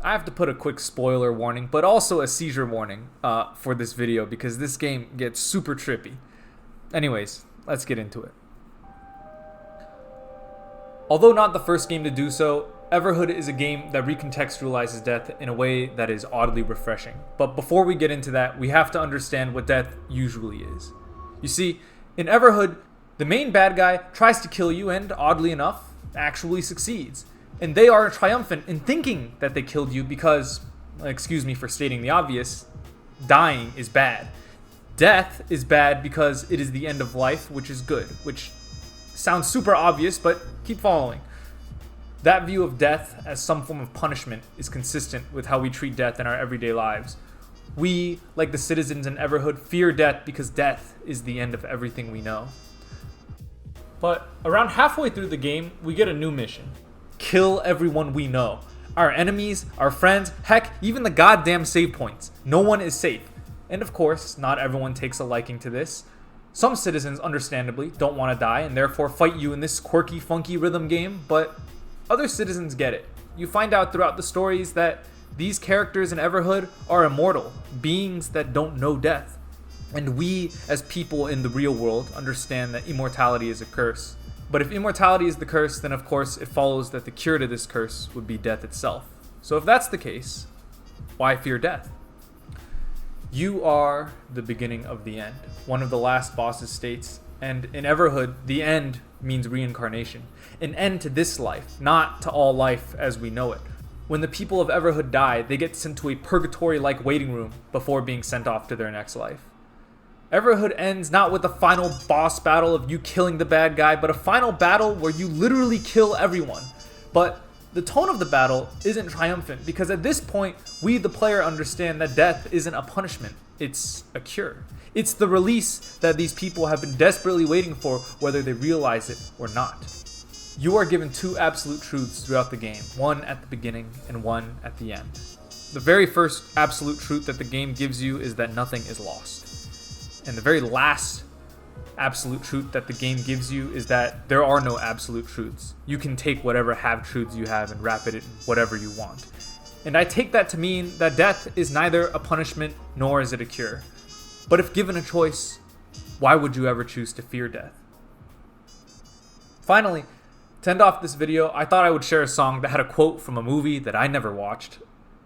I have to put a quick spoiler warning, but also a seizure warning for this video because this game gets super trippy. Anyways, let's get into it. Although not the first game to do so, Everhood is a game that recontextualizes death in a way that is oddly refreshing. But before we get into that, we have to understand what death usually is. You see, in Everhood, the main bad guy tries to kill you and, oddly enough, actually succeeds. And they are triumphant in thinking that they killed you because, excuse me for stating the obvious, dying is bad. Death is bad because it is the end of life, which is good, which sounds super obvious, but keep following. That view of death as some form of punishment is consistent with how we treat death in our everyday lives. We, like the citizens in Everhood, fear death because death is the end of everything we know. But around halfway through the game, we get a new mission. Kill everyone we know. Our enemies, our friends, heck, even the goddamn save points. No one is safe. And of course, not everyone takes a liking to this. Some citizens, understandably, don't want to die and therefore fight you in this quirky, funky rhythm game, but other citizens get it. You find out throughout the stories that these characters in Everhood are immortal, beings that don't know death. And we, as people in the real world, understand that immortality is a curse. But if immortality is the curse, then of course it follows that the cure to this curse would be death itself. So if that's the case, why fear death? You are the beginning of the end. One of the last bosses states, and in Everhood, the end means reincarnation. An end to this life, not to all life as we know it. When the people of Everhood die, they get sent to a purgatory-like waiting room before being sent off to their next life. Everhood ends not with a final boss battle of you killing the bad guy, but a final battle where you literally kill everyone. But the tone of the battle isn't triumphant because at this point, we the player understand that death isn't a punishment, it's a cure. It's the release that these people have been desperately waiting for, whether they realize it or not. You are given two absolute truths throughout the game, one at the beginning and one at the end. The very first absolute truth that the game gives you is that nothing is lost. And the very last absolute truth that the game gives you is that there are no absolute truths. You can take whatever half-truths you have and wrap it in whatever you want. And I take that to mean that death is neither a punishment nor is it a cure. But if given a choice, why would you ever choose to fear death? Finally, to end off this video, I thought I would share a song that had a quote from a movie that I never watched.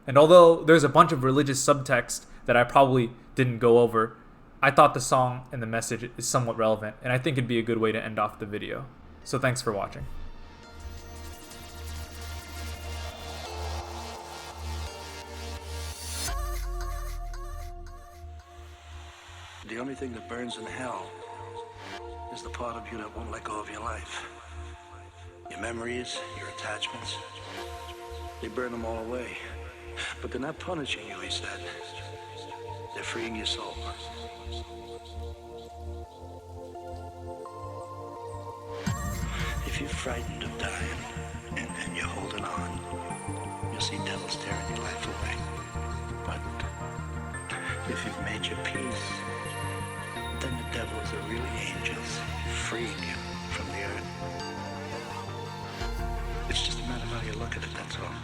And although there's a bunch of religious subtext that I probably didn't go over, I thought the song and the message is somewhat relevant, and I think it'd be a good way to end off the video. So thanks for watching. The only thing that burns in hell is the part of you that won't let go of your life. Your memories, your attachments, they burn them all away. But they're not punishing you, he said. They're freeing your soul. If you're frightened of dying and you're holding on, you'll see devils tearing your life away. But if you've made your peace, then the devils are really angels, freeing you from the earth. It's just a matter of how you look at it, that's all.